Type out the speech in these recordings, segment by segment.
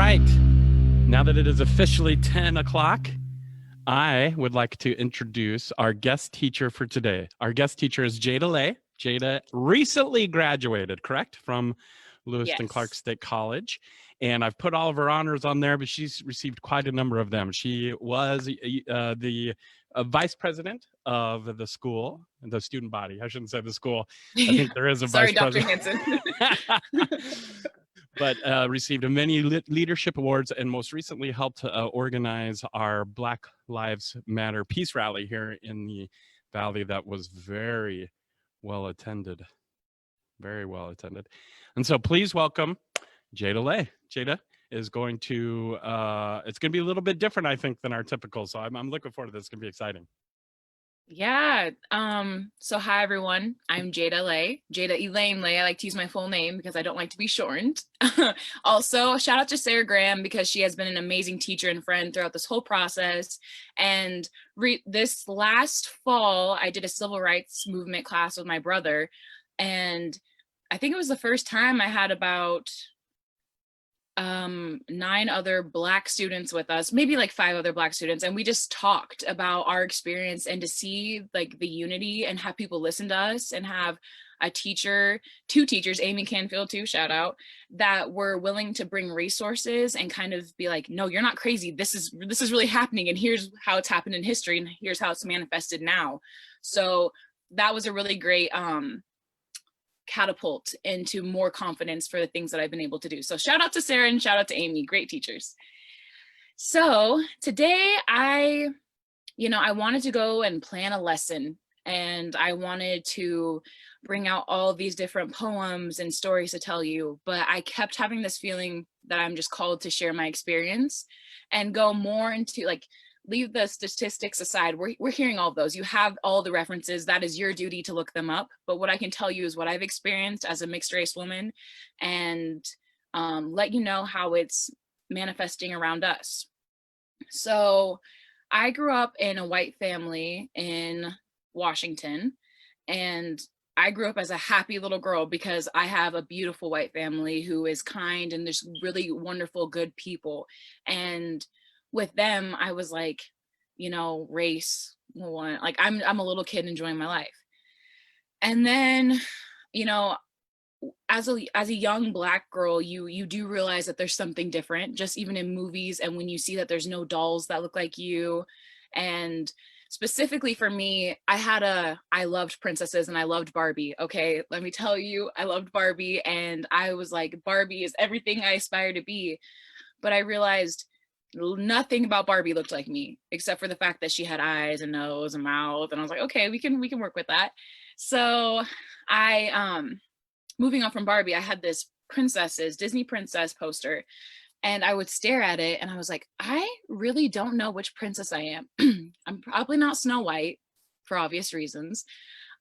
right. Now that it is officially 10 o'clock, I would like to introduce our guest teacher for today. Our guest teacher is JeaDa Lay. JeaDa recently graduated, correct, from Lewiston Clark State College. And I've put all of her honors on there, but she's received quite a number of them. She was the vice president of the school, the student body. I shouldn't say the school. I think there is a Sorry, vice Dr. president. Hanson. But received many leadership awards and most recently helped organize our Black Lives Matter peace rally here in the Valley that was very well attended. Very well attended. And so please welcome JeaDa Lay. JeaDa is going to, it's going to be a little bit different, I think, than our typical. So I'm looking forward to this. It's going to be exciting. Yeah. So hi, everyone. I'm JeaDa Lay, JeaDa Elaine Lay. I like to use my full name because I don't like to be shortened. Also, shout out to Sarah Graham because she has been an amazing teacher and friend throughout this whole process. And this last fall, I did a civil rights movement class with my brother. And I think it was the first time I had about 9 other Black students with us, maybe like 5 other Black students, and we just talked about our experience, and to see like the unity and have people listen to us and have a teacher, 2 teachers, Amy Canfield too, shout out, that were willing to bring resources and kind of be like, no, you're not crazy. This is really happening, and here's how it's happened in history, and here's how it's manifested now. So that was a really great catapult into more confidence for the things that I've been able to do. So shout out to Sarah and shout out to Amy, great teachers. So today I wanted to go and plan a lesson, and I wanted to bring out all these different poems and stories to tell you, but I kept having this feeling that I'm just called to share my experience and go more into like, leave the statistics aside. We're hearing all of those. You have all the references. That is your duty to look them up. But what I can tell you is what I've experienced as a mixed race woman, and let you know how it's manifesting around us. So I grew up in a white family in Washington, and I grew up as a happy little girl because I have a beautiful white family who is kind, and there's really wonderful, good people. And with them, I was like, race one, like I'm a little kid enjoying my life. And then, as a young Black girl, you do realize that there's something different, just even in movies, and when you see that there's no dolls that look like you. And specifically for me, I loved princesses and I loved Barbie. Okay, let me tell you, I loved Barbie, and I was like, Barbie is everything I aspire to be. But I realized nothing about Barbie looked like me, except for the fact that she had eyes and nose and mouth. And I was like, okay, we can work with that. So I, moving on from Barbie, I had this Disney princess poster, and I would stare at it and I was like, I really don't know which princess I am. I'm probably not Snow White for obvious reasons.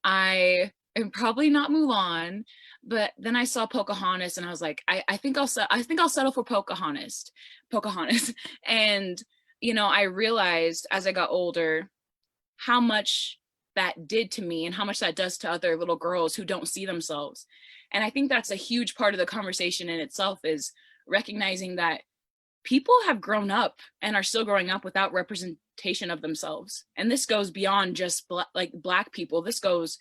I am probably not Mulan. But then I saw Pocahontas and I was like, I think I'll settle for Pocahontas. And, I realized as I got older how much that did to me and how much that does to other little girls who don't see themselves. And I think that's a huge part of the conversation in itself, is recognizing that people have grown up and are still growing up without representation of themselves. And this goes beyond just Black people. This goes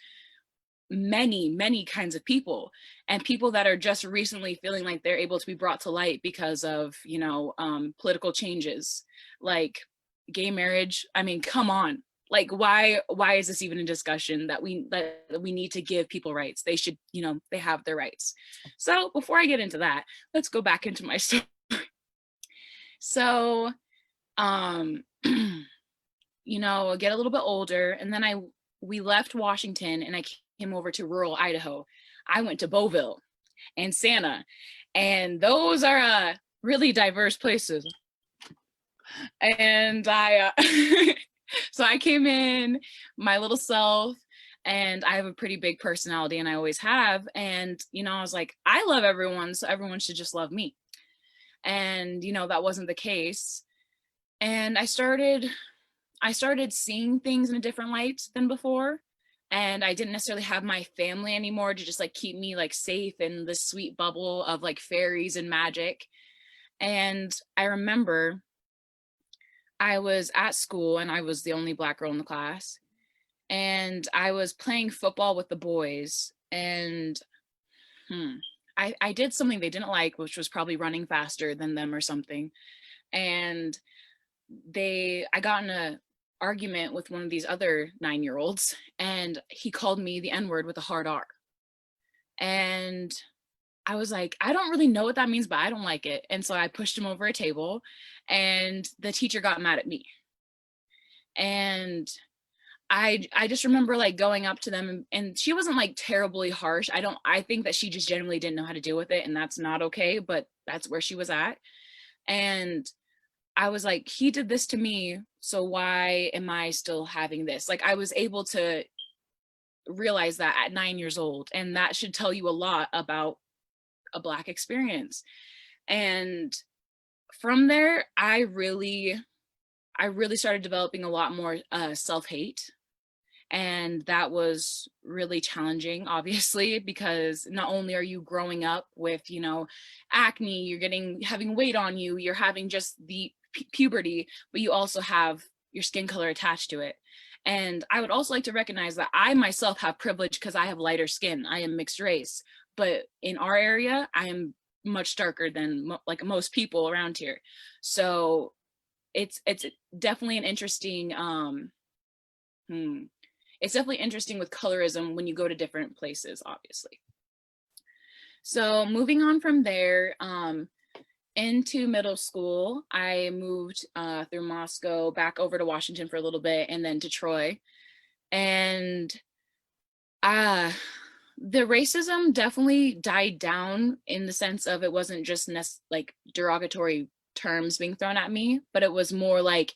many kinds of people, and people that are just recently feeling like they're able to be brought to light because of political changes like gay marriage. I mean, come on, like why is this even a discussion that we need to give people rights? They should, they have their rights. So before I get into that, let's go back into my story. So get a little bit older, and then we left Washington and I came over to rural Idaho. I went to Beauville and Santa, and those are really diverse places. And so I came in my little self, and I have a pretty big personality, and I always have. And, I was like, I love everyone, so everyone should just love me. And, that wasn't the case. And I started seeing things in a different light than before. And I didn't necessarily have my family anymore to just like keep me like safe in this sweet bubble of like fairies and magic. And I remember I was at school and I was the only Black girl in the class. And I was playing football with the boys. And I did something they didn't like, which was probably running faster than them or something. And I got in a argument with one of these other 9-year-olds, and he called me the N-word with a hard R. And I was like, I don't really know what that means, but I don't like it. And so I pushed him over a table, and the teacher got mad at me. And I just remember like going up to them, and she wasn't like terribly harsh. I think that she just generally didn't know how to deal with it, and that's not okay, but that's where she was at. And I was like, he did this to me, so why am I still having this? Like, I was able to realize that at 9 years old, and that should tell you a lot about a Black experience. And from there, I really started developing a lot more self-hate. And that was really challenging, obviously, because not only are you growing up with, acne, you're having weight on you, you're having just the puberty, but you also have your skin color attached to it. And I would also like to recognize that I myself have privilege because I have lighter skin. I am mixed race, but in our area, I am much darker than like most people around here. So it's definitely an interesting, it's definitely interesting with colorism when you go to different places, obviously. So moving on from there, into middle school, I moved through Moscow back over to Washington for a little bit, and then to Troy. And the racism definitely died down in the sense of it wasn't just like derogatory terms being thrown at me, but it was more like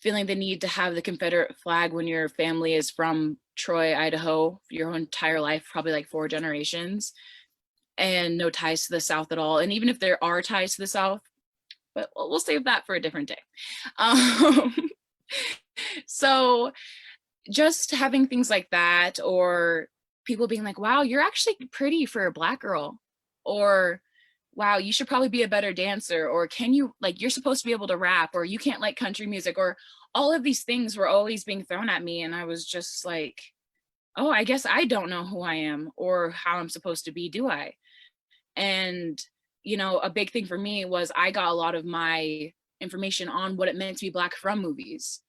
feeling the need to have the Confederate flag when your family is from Troy, Idaho, your entire life, probably like 4 generations, and no ties to the South at all. And even if there are ties to the South, but we'll save that for a different day. So just having things like that, or people being like, wow, you're actually pretty for a Black girl, or wow, you should probably be a better dancer, or can you, like, you're supposed to be able to rap, or you can't like country music, or all of these things were always being thrown at me. And I was just like, oh, I guess I don't know who I am or how I'm supposed to be, do I? And, a big thing for me was I got a lot of my information on what it meant to be Black from movies.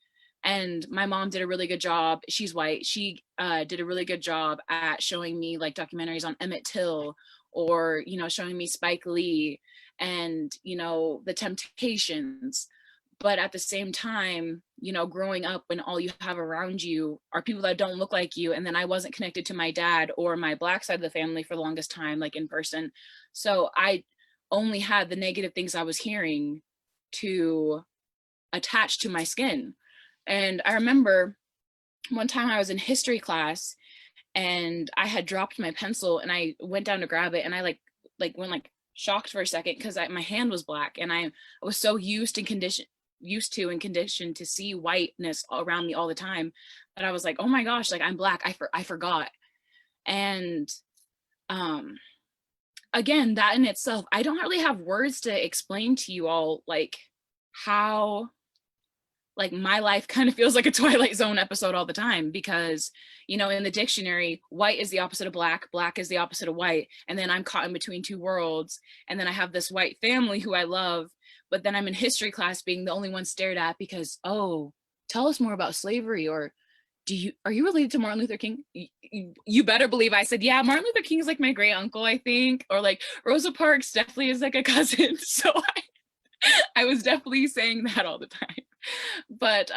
And my mom did a really good job. She's white. She did a really good job at showing me like documentaries on Emmett Till, or, showing me Spike Lee and, the Temptations. But at the same time, growing up when all you have around you are people that don't look like you. And then I wasn't connected to my dad or my Black side of the family for the longest time, like in person. So I only had the negative things I was hearing to attach to my skin. And I remember one time I was in history class and I had dropped my pencil, and I went down to grab it, and I went shocked for a second because my hand was Black, and I was so used to and conditioned to see whiteness around me all the time that I was like, oh my gosh, like I'm Black, I forgot. And again, that in itself, I don't really have words to explain to you all like how like my life kind of feels like a Twilight Zone episode all the time, because, in the dictionary, white is the opposite of Black, Black is the opposite of white. And then I'm caught in between 2 worlds. And then I have this white family who I love, but then I'm in history class being the only one stared at because, oh, tell us more about slavery, or are you related to Martin Luther King? You better believe I said, yeah, Martin Luther King is like my great uncle, I think, or like Rosa Parks definitely is like a cousin. So I was definitely saying that all the time. But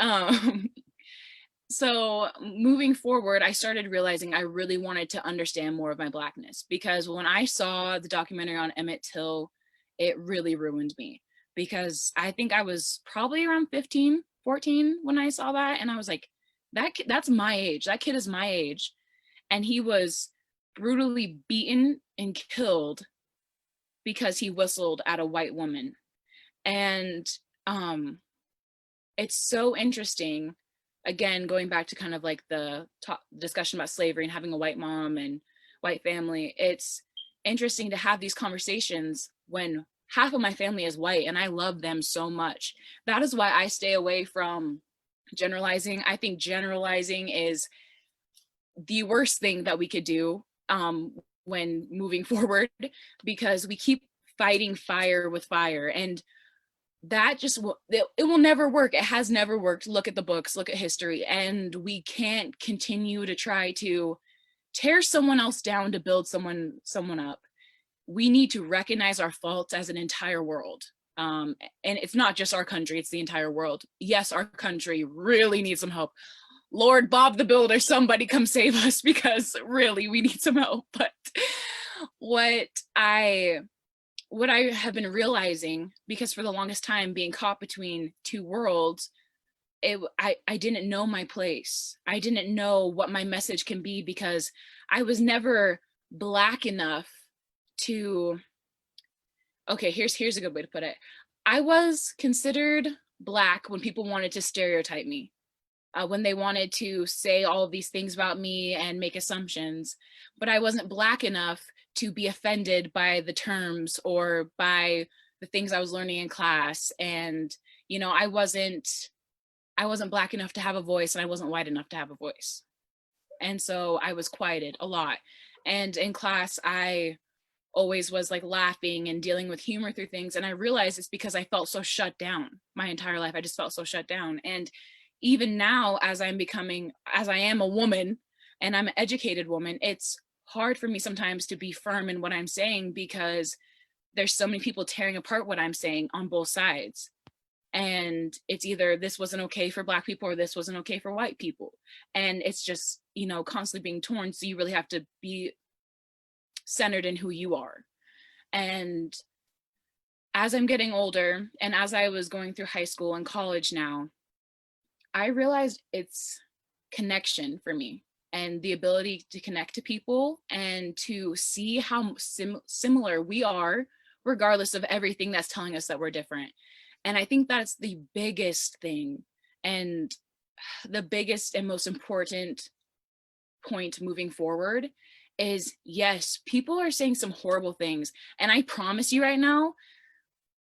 so moving forward, I started realizing I really wanted to understand more of my Blackness, because when I saw the documentary on Emmett Till, it really ruined me, because I think I was probably around 15, 14 when I saw that. And I was like, that's my age. That kid is my age. And he was brutally beaten and killed because he whistled at a white woman. And it's so interesting, again, going back to kind of like the discussion about slavery and having a white mom and white family. It's interesting to have these conversations when half of my family is white and I love them so much. That is why I stay away from generalizing. I think generalizing is the worst thing that we could do when moving forward, because we keep fighting fire with fire, and that just it will never work. It has never worked. Look at the books, look at history, and we can't continue to try to tear someone else down to build someone up. We need to recognize our faults as an entire world. And it's not just our country, it's the entire world. Yes, our country really needs some help. Lord Bob the Builder, somebody come save us, because really we need some help. But what I have been realizing, because for the longest time being caught between two worlds, I didn't know my place. I didn't know what my message can be, because I was never Black enough to, okay, here's a good way to put it. I was considered Black when people wanted to stereotype me, when they wanted to say all of these things about me and make assumptions, but I wasn't Black enough to be offended by the terms or by the things I was learning in class. And, you know, I wasn't Black enough to have a voice, and I wasn't white enough to have a voice. And so I was quieted a lot. And in class, I always was like laughing and dealing with humor through things. And I realized it's because I felt so shut down my entire life. I just felt so shut down. And even now, as I am a woman and I'm an educated woman, it's hard for me sometimes to be firm in what I'm saying, because there's so many people tearing apart what I'm saying on both sides. And it's either this wasn't okay for Black people or this wasn't okay for white people. And it's just, you know, constantly being torn. So you really have to be centered in who you are. And as I'm getting older, and as I was going through high school and college now, I realized it's connection for me, and the ability to connect to people and to see how similar we are, regardless of everything that's telling us that we're different. And I think that's the biggest thing, and the biggest and most important point moving forward is, yes, people are saying some horrible things. And I promise you right now,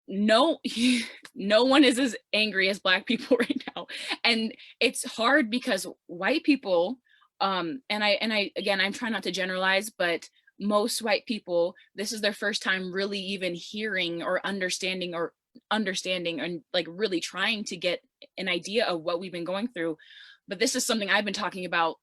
no one is as angry as Black people right now. And it's hard because white people, and I again, I'm trying not to generalize, but most white people, this is their first time really even hearing or understanding and like really trying to get an idea of what we've been going through. But this is something I've been talking about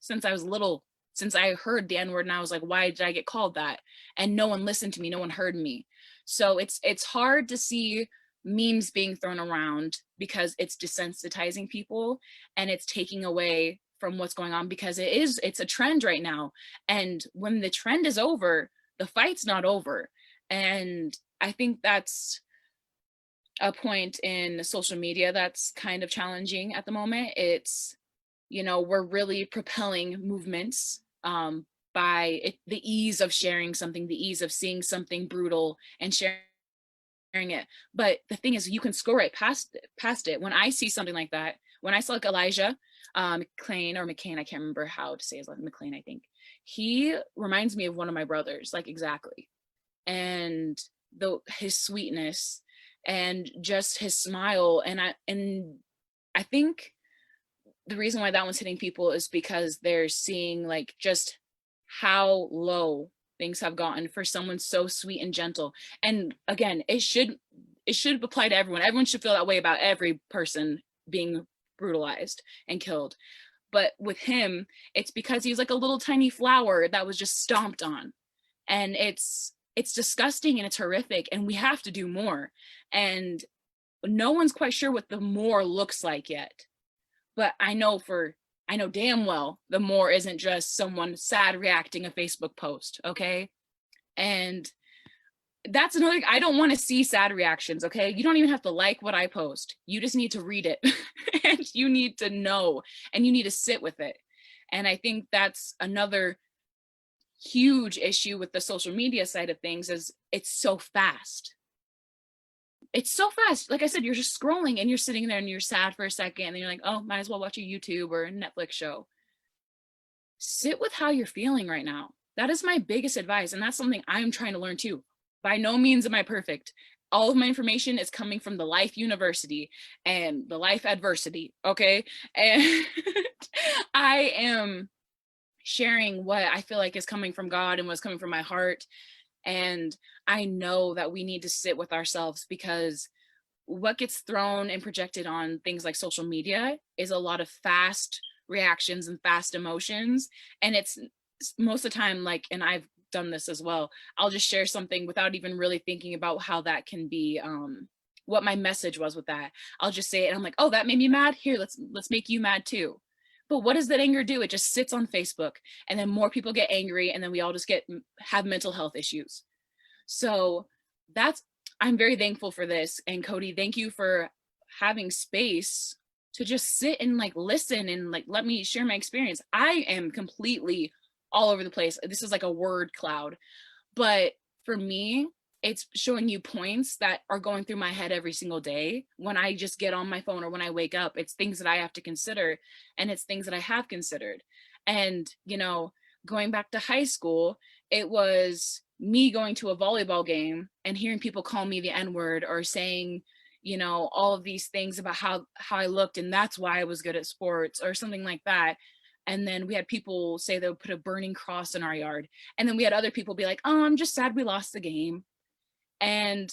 since I was little, since I heard the N-word, and I was like, why did I get called that? And no one listened to me, no one heard me. So it's hard to see memes being thrown around, because it's desensitizing people and it's taking away from what's going on, because it's a trend right now. And when the trend is over, the fight's not over. And I think that's a point in social media that's kind of challenging at the moment. It's, you know, we're really propelling movements by the ease of sharing something, the ease of seeing something brutal and sharing it. But the thing is, you can scroll right past it. When I see something like that, when I saw like Elijah McClain or McCain, I can't remember how to say his name, McClain, I think. He reminds me of one of my brothers, like exactly. And his sweetness and just his smile. And I think the reason why that one's hitting people is because they're seeing like just how low things have gotten for someone so sweet and gentle. And again, it should apply to everyone. Everyone should feel that way about every person being brutalized and killed. But with him, it's because he's like a little tiny flower that was just stomped on. And it's disgusting and it's horrific, and we have to do more. And no one's quite sure what the more looks like yet. But I know damn well the more isn't just someone sad reacting a Facebook post, okay? And that's another, I don't want to see sad reactions, okay? You don't even have to like what I post. You just need to read it and you need to know, and you need to sit with it. And I think that's another huge issue with the social media side of things, is it's so fast. It's so fast. Like I said, you're just scrolling and you're sitting there and you're sad for a second and you're like, oh, might as well watch a YouTube or a Netflix show. Sit with how you're feeling right now. That is my biggest advice. And that's something I'm trying to learn too. by no means am I perfect. All of my information is coming from the Life University and the Life Adversity, okay? And I am sharing what I feel like is coming from God and what's coming from my heart. And I know that we need to sit with ourselves, because what gets thrown and projected on things like social media is a lot of fast reactions and fast emotions. And it's most of the time, like, and I've done this as well, I'll just share something without even really thinking about how that can be, what my message was with that. I'll just say it and I'm like, oh, that made me mad. Here, let's make you mad too. But what does that anger do? It just sits on Facebook, and then more people get angry, and then we all just have mental health issues. So I'm very thankful for this. And Cody, thank you for having space to just sit and like listen and like let me share my experience. I am completely all over the place. This is like a word cloud. But for me, it's showing you points that are going through my head every single day. When I just get on my phone or when I wake up, it's things that I have to consider, and it's things that I have considered. And, you know, going back to high school, it was me going to a volleyball game and hearing people call me the N-word, or saying, you know, all of these things about how I looked, and that's why I was good at sports or something like that. And then we had people say they would put a burning cross in our yard. And then we had other people be like, oh, I'm just sad we lost the game. And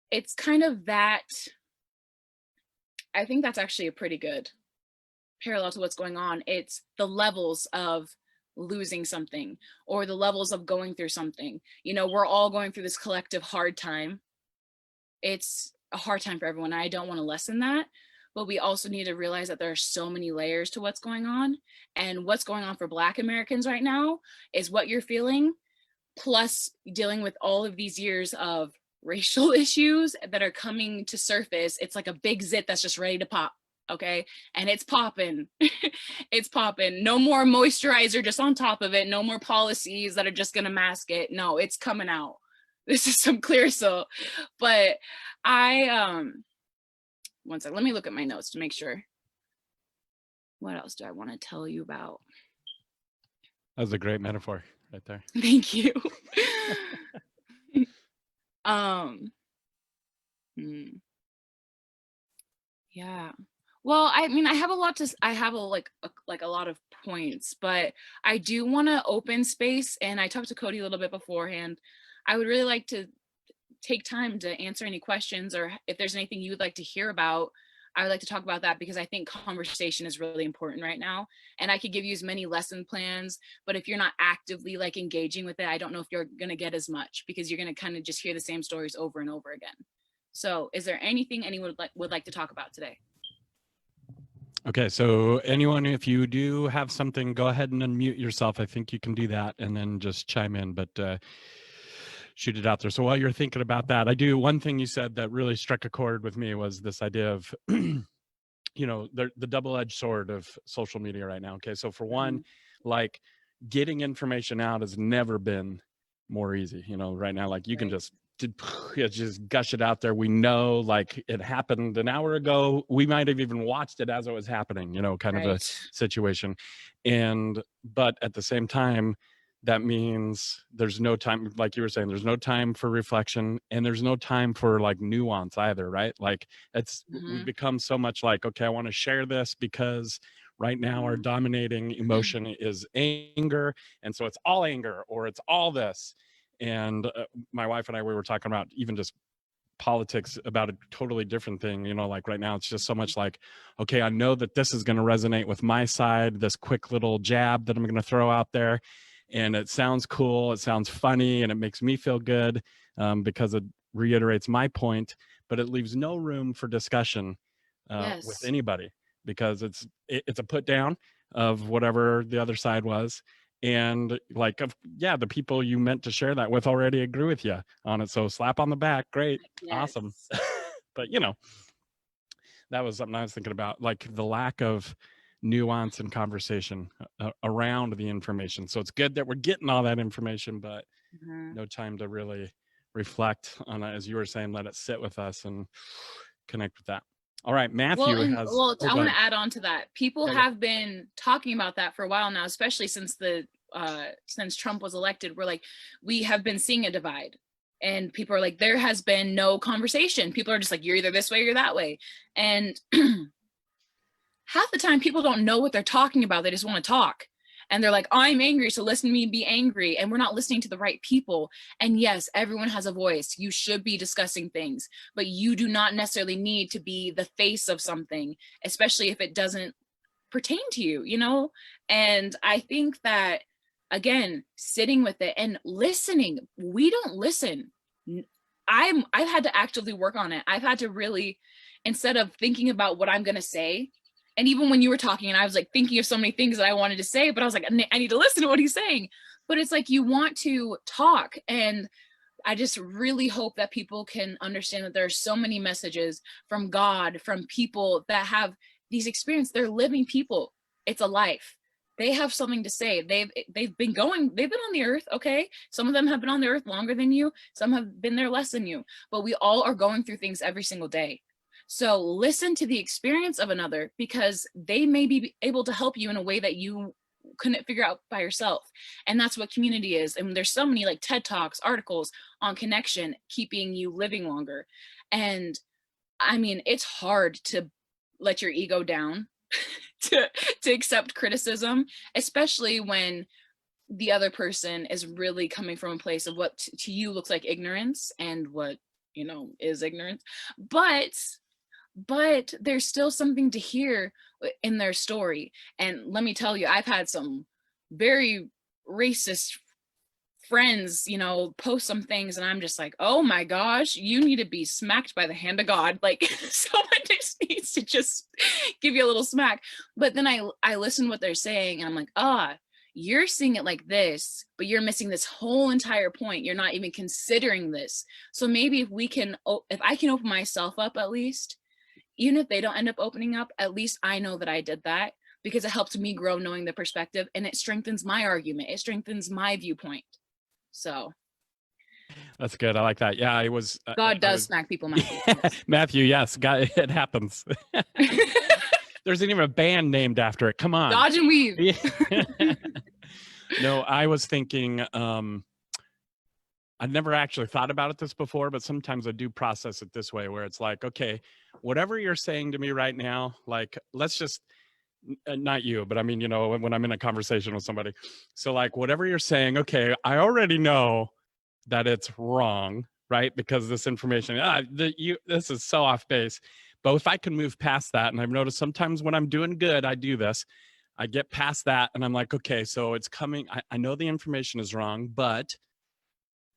it's kind of that, I think that's actually a pretty good parallel to what's going on. It's the levels of losing something, or the levels of going through something. You know, we're all going through this collective hard time. It's a hard time for everyone. I don't want to lessen that, but we also need to realize that there are so many layers to what's going on. And what's going on for Black Americans right now is what you're feeling, plus dealing with all of these years of racial issues that are coming to surface. It's like a big zit that's just ready to pop. Okay. And it's popping. It's popping. No more moisturizer just on top of it. No more policies that are just going to mask it. No, it's coming out. This is some Clearasil. But one second, let me look at my notes to make sure. What else do I want to tell you about? That was a great metaphor right there. Thank you. Yeah. Well, I mean, I have a lot of points, but I do want to open space, and I talked to Cody a little bit beforehand. I would really like to take time to answer any questions, or if there's anything you would like to hear about, I would like to talk about that, because I think conversation is really important right now. And I could give you as many lesson plans, but if you're not actively like engaging with it, I don't know if you're going to get as much, because you're going to kind of just hear the same stories over and over again. So is there anything anyone would like to talk about today? Okay, so anyone, if you do have something, go ahead and unmute yourself. I think you can do that and then just chime in, but shoot it out there. So while you're thinking about that, one thing you said that really struck a chord with me was this idea of, you know, the double-edged sword of social media right now. Okay, so for one, like getting information out has never been more easy. You know, right now, like you can just gush it out there. We know, like, it happened an hour ago. We might have even watched it as it was happening, you know, kind of a situation. But at the same time, that means there's no time, like you were saying, there's no time for reflection, and there's no time for like nuance either, right? Like we've become so much like, okay, I want to share this because right now our dominating emotion is anger. And so it's all anger, or it's all this. And my wife and I, we were talking about even just politics, about a totally different thing. You know, like right now it's just so much like, okay, I know that this is going to resonate with my side, this quick little jab that I'm going to throw out there. And it sounds cool, it sounds funny, and it makes me feel good because it reiterates my point, but it leaves no room for discussion with anybody, because it's a put down of whatever the other side was. And like, the people you meant to share that with already agree with you on it. So slap on the back, great, awesome. But you know, that was something I was thinking about, like the lack of nuance and conversation around the information. So it's good that we're getting all that information, but no time to really reflect on it. As you were saying, let it sit with us and connect with that. All right, Matthew I want to add on to that. People have been talking about that for a while now, especially since since Trump was elected. We're like, we have been seeing a divide. And people are like, there has been no conversation. People are just like, you're either this way or you're that way. And half the time people don't know what they're talking about. They just want to talk. And they're like, I'm angry, so listen to me be angry. And we're not listening to the right people. And yes, everyone has a voice. You should be discussing things, but you do not necessarily need to be the face of something, especially if it doesn't pertain to you, you know? And I think that, again, sitting with it and listening, we don't listen. I've had to actively work on it. I've had to really, instead of thinking about what I'm going to say, and even when you were talking and I was like thinking of so many things that I wanted to say, but I was like, I need to listen to what he's saying. But it's like, you want to talk. And I just really hope that people can understand that there are so many messages from God, from people that have these experiences. They're living people. It's a life. They have something to say. They've been on the earth. Okay. Some of them have been on the earth longer than you. Some have been there less than you, but we all are going through things every single day. So listen to the experience of another, because they may be able to help you in a way that you couldn't figure out by yourself. And that's what community is. And there's so many like TED Talks, articles on connection, keeping you living longer. And I mean, it's hard to let your ego down to accept criticism, especially when the other person is really coming from a place of what to you looks like ignorance, and what, you know, is ignorance. But there's still something to hear in their story. And let me tell you, I've had some very racist friends, you know, post some things and I'm just like, oh my gosh, you need to be smacked by the hand of God. Like someone just needs to just give you a little smack. But then I listen to what they're saying and I'm like, you're seeing it like this, but you're missing this whole entire point. You're not even considering this. So maybe if I can open myself up, at least, even if they don't end up opening up, at least I know that I did that, because it helped me grow knowing the perspective, and it strengthens my argument. It strengthens my viewpoint. So that's good. I like that. Yeah, God does smack people in my face. Matthew, yes, God, it happens. There's even a band named after it. Come on. Dodge and weave. No, I was thinking, I'd never actually thought about it this before, but sometimes I do process it this way, where it's like, okay, whatever you're saying to me right now, like, let's just, not you, but I mean, you know, when I'm in a conversation with somebody. So like, whatever you're saying, okay, I already know that it's wrong, right? Because this information, this is so off base. But if I can move past that, and I've noticed sometimes when I'm doing good, I do this, I get past that and I'm like, okay, so it's coming. I know the information is wrong, but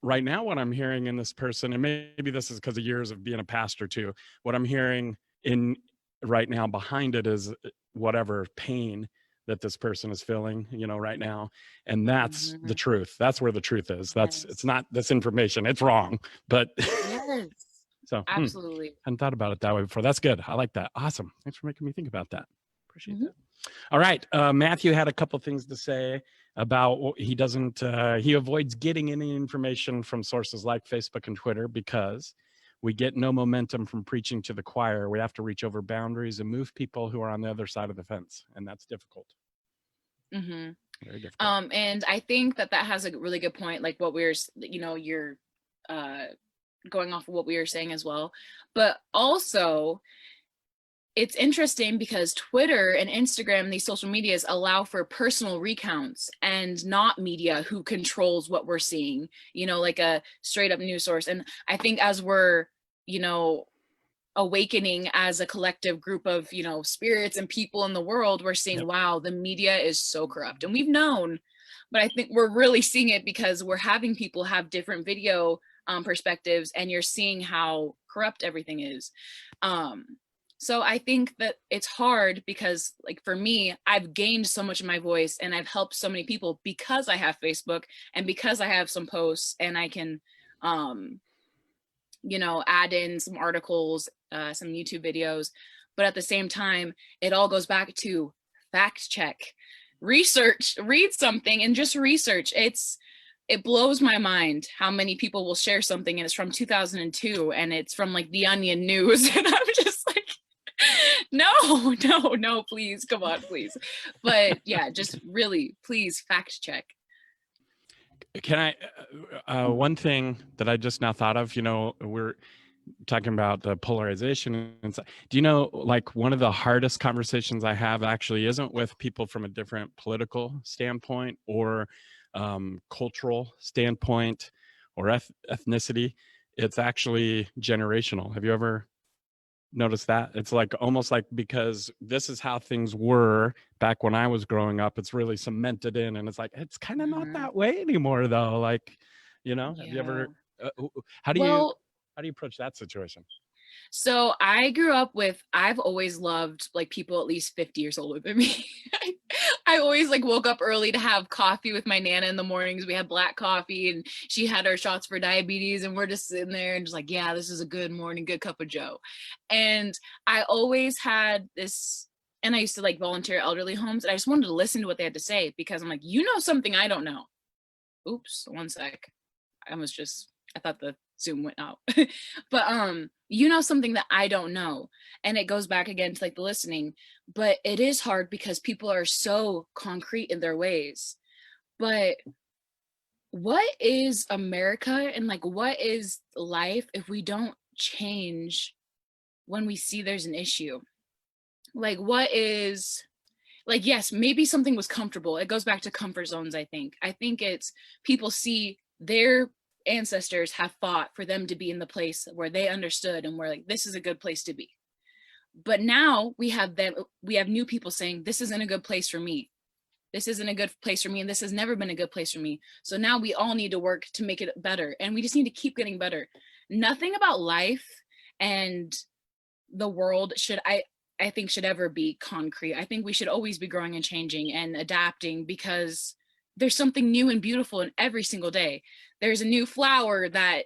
right now what I'm hearing in this person, and maybe this is because of years of being a pastor too, what I'm hearing in right now behind it is whatever pain that this person is feeling, you know, right now. And that's the truth. That's where the truth is. It's not this information. It's wrong, but yes. So absolutely. Hadn't thought about it that way before. That's good. I like that. Awesome. Thanks for making me think about that. Appreciate that. All right. Matthew had a couple things to say about what he doesn't, he avoids getting any information from sources like Facebook and Twitter because we get no momentum from preaching to the choir. We have to reach over boundaries and move people who are on the other side of the fence. And that's difficult. Very difficult. And I think that has a really good point. Like what we're, you know, you're going off of what we were saying as well. But also, it's interesting because Twitter and Instagram, these social medias allow for personal recounts and not media who controls what we're seeing, you know, like a straight up news source. And I think as we're, you know, awakening as a collective group of, you know, spirits and people in the world, we're seeing, wow, the media is so corrupt. And we've known, but I think we're really seeing it because we're having people have different video perspectives, and you're seeing how corrupt everything is. So I think that it's hard because, like, for me, I've gained so much of my voice and I've helped so many people because I have Facebook and because I have some posts and I can, you know, add in some articles, some YouTube videos. But at the same time, it all goes back to fact check, research, read something and just research. It blows my mind how many people will share something and it's from 2002 and it's from like the Onion News. And I'm just like, no, please, come on, please. But yeah, just really, please fact check. Can I, one thing that I just now thought of, we're talking about the polarization and stuff. Do you know, like, one of the hardest conversations I have actually isn't with people from a different political standpoint or cultural standpoint or ethnicity. It's actually generational. Have you ever noticed that? It's like almost like, because this is how things were back when I was growing up, it's really cemented in, and it's like, it's kind of not that way anymore though. Like, have you ever, Yeah. how do you Well, approach that situation? so I grew up with, I've always loved like people at least 50 years older than me. I always like woke up early to have coffee with my Nana in the mornings. We had black coffee and she had her shots for diabetes, and we're just sitting there and just like, yeah, this is a good morning, good cup of Joe. And I always had this, and I used to like volunteer at elderly homes, and I just wanted to listen to what they had to say, because I'm like, you know something I don't know. Oops, one sec. I thought the Zoom went out. But you know something that I don't know. And it goes back again to like the listening. But it is hard because people are so concrete in their ways. But what is America, and like what is life if we don't change when we see there's an issue? Like, what is, like, yes, maybe something was comfortable. It goes back to comfort zones, I think. I think it's people see their ancestors have fought for them to be in the place where they understood and were like, this is a good place to be. But now we have new people saying, this isn't a good place for me. This isn't a good place for me, and this has never been a good place for me. So now we all need to work to make it better, and we just need to keep getting better. Nothing about life and the world I think should ever be concrete. I think we should always be growing and changing and adapting, because there's something new and beautiful in every single day. There's a new flower that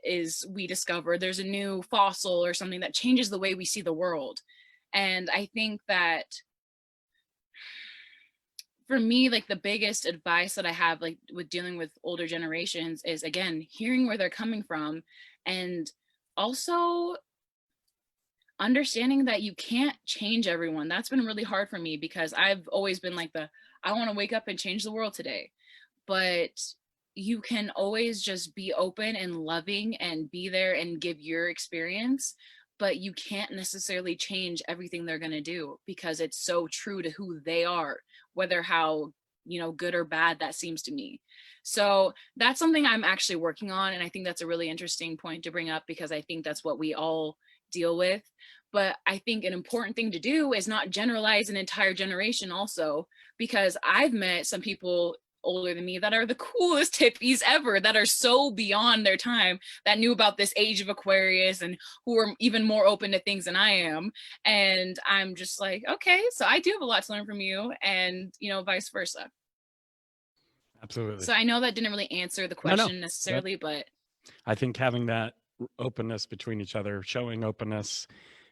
we discover. There's a new fossil or something that changes the way we see the world. And I think that for me, like the biggest advice that I have, like with dealing with older generations, is again, hearing where they're coming from, and also understanding that you can't change everyone. That's been really hard for me, because I've always been like I want to wake up and change the world today. But you can always just be open and loving and be there and give your experience, but you can't necessarily change everything they're going to do, because it's so true to who they are, whether how good or bad that seems to me. So that's something I'm actually working on, and I think that's a really interesting point to bring up, because I think that's what we all deal with. But I think an important thing to do is not generalize an entire generation also, because I've met some people older than me that are the coolest hippies ever, that are so beyond their time, that knew about this age of Aquarius and who are even more open to things than I am. And I'm just like, okay, so I do have a lot to learn from you, and vice versa. Absolutely. So I know that didn't really answer the question necessarily, but I think having that openness between each other, showing openness,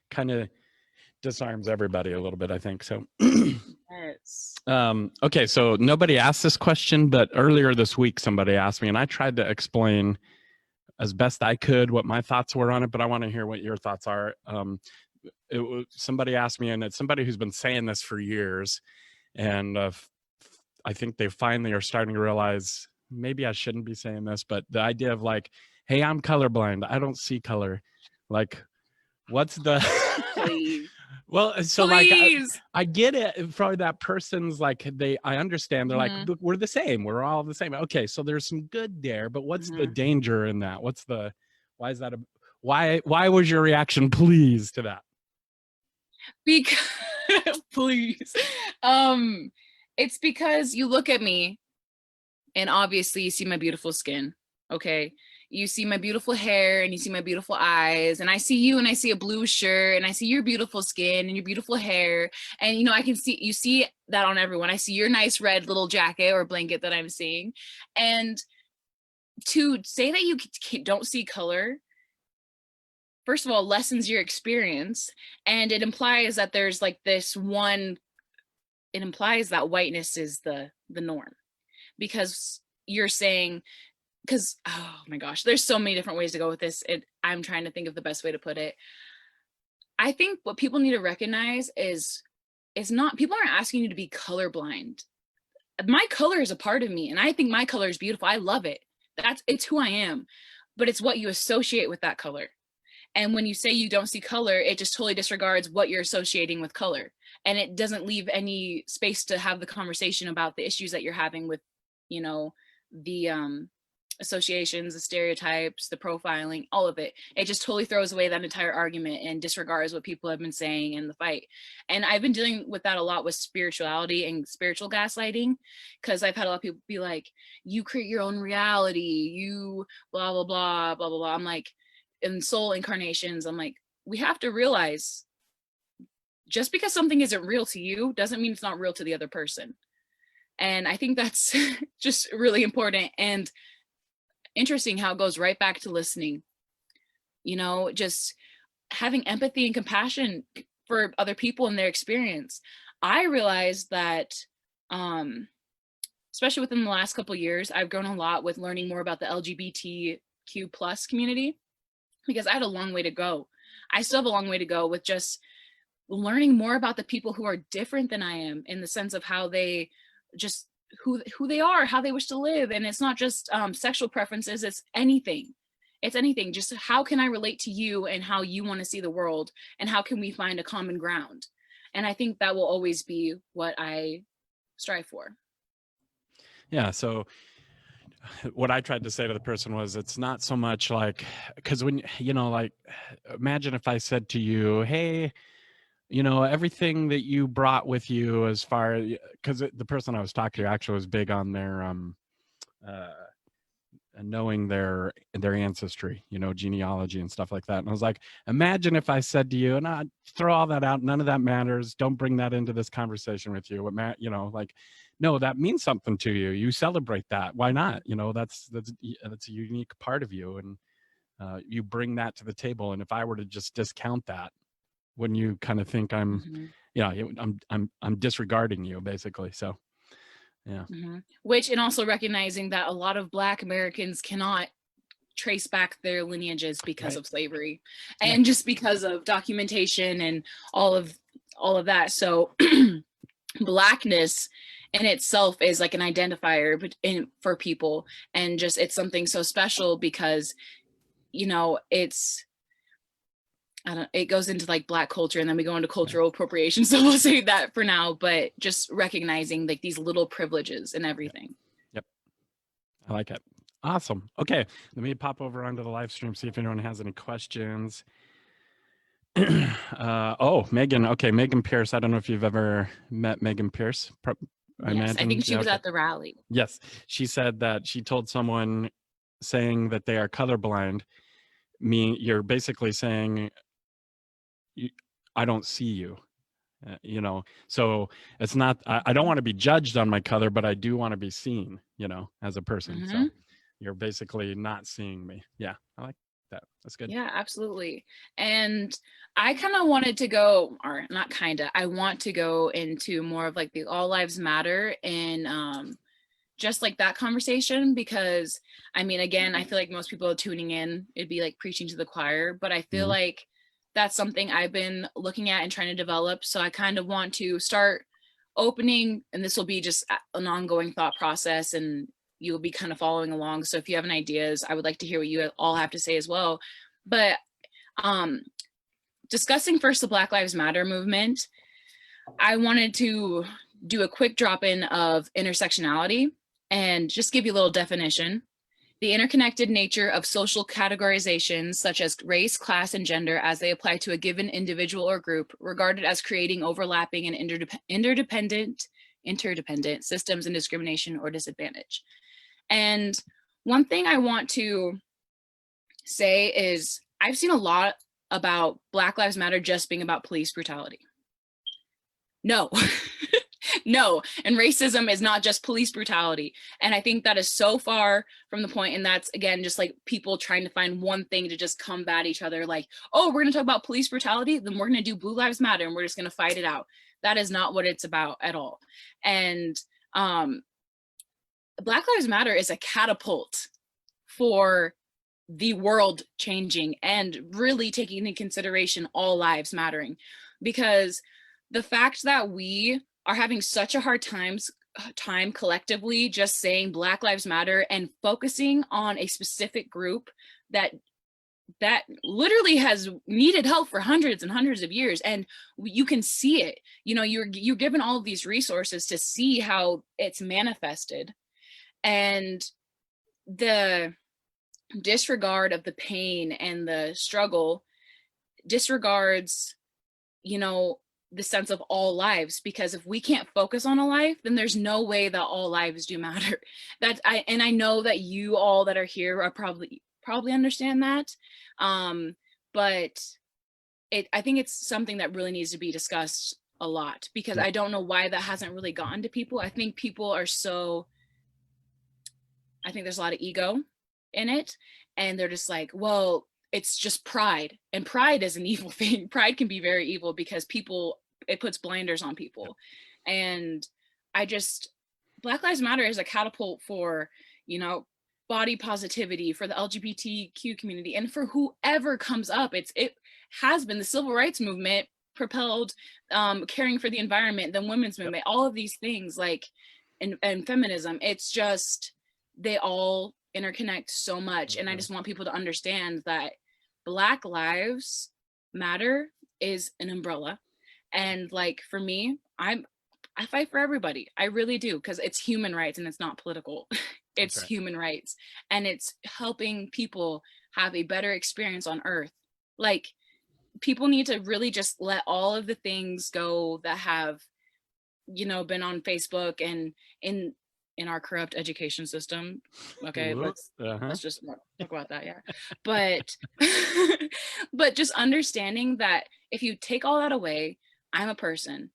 kind of disarms everybody a little bit, I think. So yes. Okay, so nobody asked this question, but earlier this week somebody asked me, and I tried to explain as best I could what my thoughts were on it, but I want to hear what your thoughts are. Somebody asked me, and it's somebody who's been saying this for years, and I think they finally are starting to realize maybe I shouldn't be saying this, but the idea of like, hey, I'm colorblind, I don't see color. Like, what's the well, so please. Like I get it for that person's like, I understand, they're like, look, we're the same, we're all the same. Okay, so there's some good there, but what's the danger in that? Why is that why was your reaction please to that? Because please. It's because you look at me and obviously you see my beautiful skin. Okay. You see my beautiful hair and you see my beautiful eyes, and I see you and I see a blue shirt and I see your beautiful skin and your beautiful hair. And, you see that on everyone. I see your nice red little jacket or blanket that I'm seeing. And to say that you don't see color, first of all, lessens your experience. And it implies that there's like this one, it implies that whiteness is the norm, because you're saying, because, oh my gosh, there's so many different ways to go with this. I'm trying to think of the best way to put it. I think what people need to recognize is not, people aren't asking you to be colorblind. My color is a part of me, and I think my color is beautiful. I love it. it's who I am, but it's what you associate with that color. And when you say you don't see color, it just totally disregards what you're associating with color. And it doesn't leave any space to have the conversation about the issues that you're having with, you know, the associations, the stereotypes, the profiling, all of it. It just totally throws away that entire argument and disregards what people have been saying in the fight. And I've been dealing with that a lot with spirituality and spiritual gaslighting, because I've had a lot of people be like, you create your own reality, you blah, blah, blah, blah, blah, blah. I'm like, in soul incarnations, I'm like, we have to realize just because something isn't real to you doesn't mean it's not real to the other person. And I think that's just really important. And interesting how it goes right back to listening, you know, just having empathy and compassion for other people and their experience. I realized that, especially within the last couple of years, I've grown a lot with learning more about the LGBTQ plus community, because I had a long way to go. I still have a long way to go with just learning more about the people who are different than I am, in the sense of how they just who they are, how they wish to live. And it's not just sexual preferences, it's anything. It's anything. Just how can I relate to you and how you want to see the world, and how can we find a common ground? And I think that will always be what I strive for. Yeah. So what I tried to say to the person was, it's not so much like, because when, you know, like, imagine if I said to you, hey, you know, everything that you brought with you as far, because the person I was talking to actually was big on their knowing their ancestry, you know, genealogy and stuff like that. And I was like, imagine if I said to you, and I throw all that out, none of that matters, don't bring that into this conversation with you. You know, like, no, that means something to you, you celebrate that, why not? You know, that's a unique part of you, and you bring that to the table. And if I were to just discount that, wouldn't you kind of think I'm, yeah, I'm disregarding you, basically? So, yeah. Which, and also recognizing that a lot of Black Americans cannot trace back their lineages because of slavery, and just because of documentation and all of that. So Blackness in itself is like an identifier for people, and just it's something so special because, you know, it goes into like Black culture, and then we go into cultural appropriation. So we'll say that for now, but just recognizing like these little privileges and everything. Yep. I like it. Awesome. Okay. Let me pop over onto the live stream, see if anyone has any questions. Oh, Megan. Okay. Megan Pierce. I don't know if you've ever met Megan Pierce. I think she was at the rally. Yes. She said that she told someone saying that they are colorblind, you're basically saying, I don't see you, you know, so it's not, I don't want to be judged on my color, but I do want to be seen, you know, as a person. So you're basically not seeing me. Yeah, I like that. That's good. Yeah, absolutely. And I kind of wanted to go, or not kind of, I want to go into more of like the all lives matter and just like that conversation, because I mean, again, I feel like most people are tuning in, it'd be like preaching to the choir, but I feel like that's something I've been looking at and trying to develop. So I kind of want to start opening, and this will be just an ongoing thought process, and you'll be kind of following along. So if you have any ideas, I would like to hear what you all have to say as well. But discussing first the Black Lives Matter movement, I wanted to do a quick drop-in of intersectionality and just give you a little definition. The interconnected nature of social categorizations such as race, class, and gender as they apply to a given individual or group, regarded as creating overlapping and interdependent systems and discrimination or disadvantage. And one thing I want to say is I've seen a lot about Black Lives Matter just being about police brutality. No. No, and racism is not just police brutality. And I think that is so far from the point, and that's, again, just like people trying to find one thing to just combat each other, like, oh, we're going to talk about police brutality, then we're going to do Blue Lives Matter, and we're just going to fight it out. That is not what it's about at all. And Black Lives Matter is a catapult for the world changing and really taking into consideration all lives mattering, because the fact that we are having such a hard time time collectively just saying Black Lives Matter and focusing on a specific group that literally has needed help for hundreds and hundreds of years, and you can see it. You know, you're given all of these resources to see how it's manifested, and the disregard of the pain and the struggle disregards, you know, the sense of all lives, because if we can't focus on a life, then there's no way that all lives do matter. I know that you all that are here are probably understand that, but I think it's something that really needs to be discussed a lot, because I don't know why that hasn't really gotten to people. I think people are I think there's a lot of ego in it, and they're just like, well, it's just pride, and pride is an evil thing. Pride can be very evil because it puts blinders on people. And Black Lives Matter is a catapult for, you know, body positivity, for the LGBTQ community, and for whoever comes up. It has been the civil rights movement propelled caring for the environment, the women's movement, all of these things, like, and feminism. It's just, they all interconnect so much. And I just want people to understand that Black Lives Matter is an umbrella. And like, for me, I fight for everybody. I really do, because it's human rights and it's not political. It's human rights, and it's helping people have a better experience on Earth. Like, people need to really just let all of the things go that have, you know, been on Facebook and in our corrupt education system. Okay, let's just talk about that. Yeah, but but just understanding that if you take all that away, I'm a person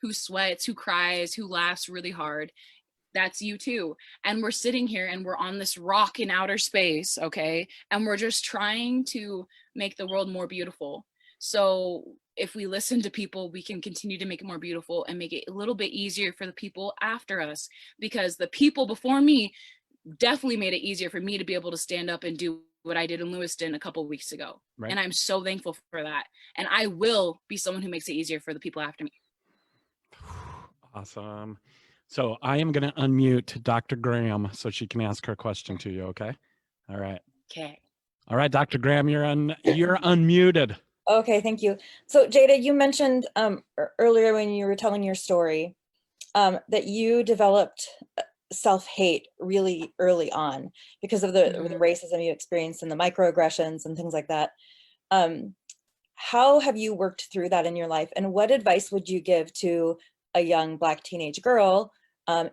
who sweats, who cries, who laughs really hard. That's you too. And we're sitting here and we're on this rock in outer space, okay? And we're just trying to make the world more beautiful. So if we listen to people, we can continue to make it more beautiful and make it a little bit easier for the people after us, because the people before me definitely made it easier for me to be able to stand up and do what I did in Lewiston a couple of weeks ago. Right. And I'm so thankful for that. And I will be someone who makes it easier for the people after me. Awesome. So I am going to unmute Dr. Graham so she can ask her question to you. Okay. All right. Okay. All right, Dr. Graham, you're unmuted. Okay, thank you. So JeaDa, you mentioned earlier when you were telling your story that you developed self-hate really early on because of the racism you experienced and the microaggressions and things like that. How have you worked through that in your life? And what advice would you give to a young Black teenage girl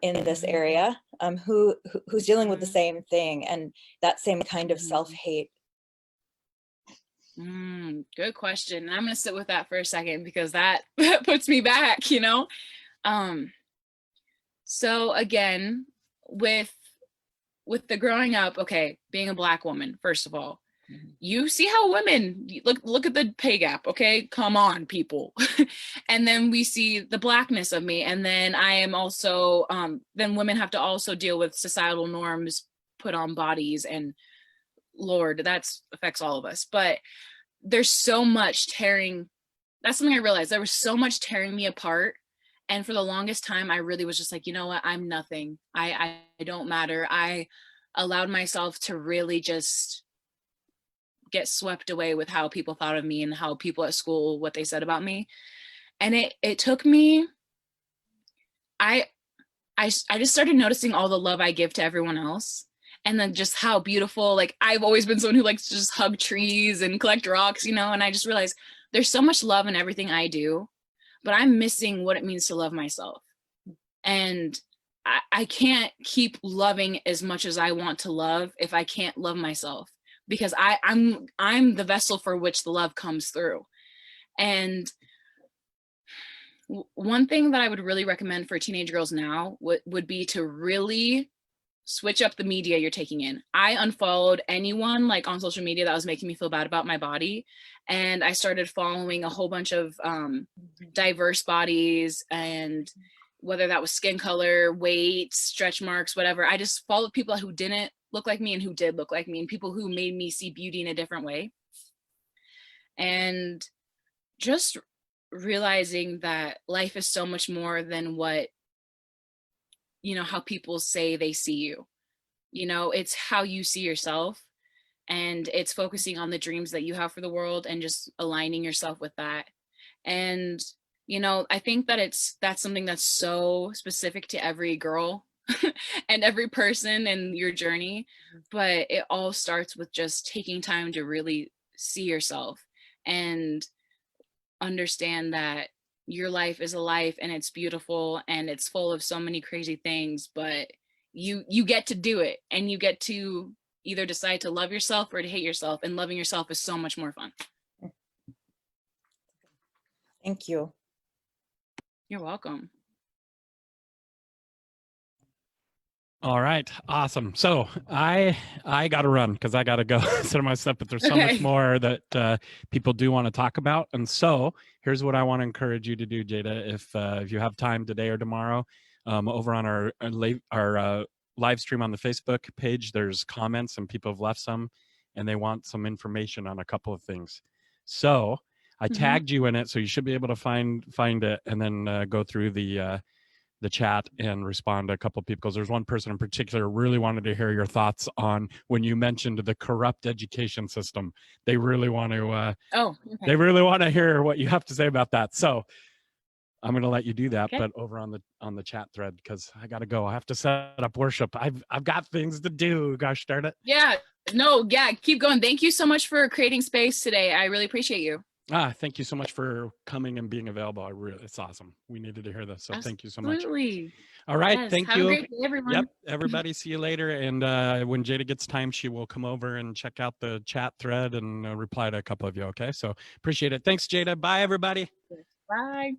in this area who's dealing with the same thing and that same kind of self-hate? Good question. And I'm going to sit with that for a second, because that puts me back, you know? So again, with the growing up, okay, being a Black woman, first of all, you see how women look at the pay gap. Okay, come on, people. And then we see the Blackness of me, and then I am also then women have to also deal with societal norms put on bodies, and Lord, that affects all of us. But there's so much tearing. That's something I realized. There was so much tearing me apart, and for the longest time I really was just like, you know what, I'm nothing. I don't matter. I allowed myself to really just get swept away with how people thought of me and how people at school, what they said about me. And it took me, I just started noticing all the love I give to everyone else. And then just how beautiful, like, I've always been someone who likes to just hug trees and collect rocks, you know, and I just realized there's so much love in everything I do, but I'm missing what it means to love myself. And I can't keep loving as much as I want to love if I can't love myself, because I'm the vessel for which the love comes through. And one thing that I would really recommend for teenage girls now would be to really switch up the media you're taking in. I unfollowed anyone like on social media that was making me feel bad about my body. And I started following a whole bunch of diverse bodies, and whether that was skin color, weight, stretch marks, whatever. I just followed people who didn't look like me and who did look like me, and people who made me see beauty in a different way. And just realizing that life is so much more than what, you know, how people say they see you. You know, it's how you see yourself, and it's focusing on the dreams that you have for the world and just aligning yourself with that. And, you know, I think that that's something that's so specific to every girl and every person in your journey. But it all starts with just taking time to really see yourself and understand that your life is a life, and it's beautiful, and it's full of so many crazy things, but you get to do it, and you get to either decide to love yourself or to hate yourself, and loving yourself is so much more fun. Thank you. You're welcome. All right, awesome. So I got to run because I got to go set my stuff, but there's so much more that people do want to talk about. And so here's what I want to encourage you to do, JeaDa. If you have time today or tomorrow, over on our live stream on the Facebook page, there's comments and people have left some, and they want some information on a couple of things. So I tagged you in it, so you should be able to find it, and then go through the chat and respond to a couple of people, because there's one person in particular really wanted to hear your thoughts on when you mentioned the corrupt education system. They really want to they really want to hear what you have to say about that. So I'm going to let you do that, but over on the chat thread, because I got to go. I have to set up worship. I've got things to do. Gosh darn it. Yeah, no, yeah, keep going. Thank you so much for creating space today. I really appreciate you. Thank you so much for coming and being available. It's awesome. We needed to hear this. So Thank you so much. Absolutely. All right. Yes. Thank Have you. a great day, everyone. Yep. Everybody, see you later. And when JeaDa gets time, she will come over and check out the chat thread and reply to a couple of you. Okay. So appreciate it. Thanks, JeaDa. Bye, everybody. Bye.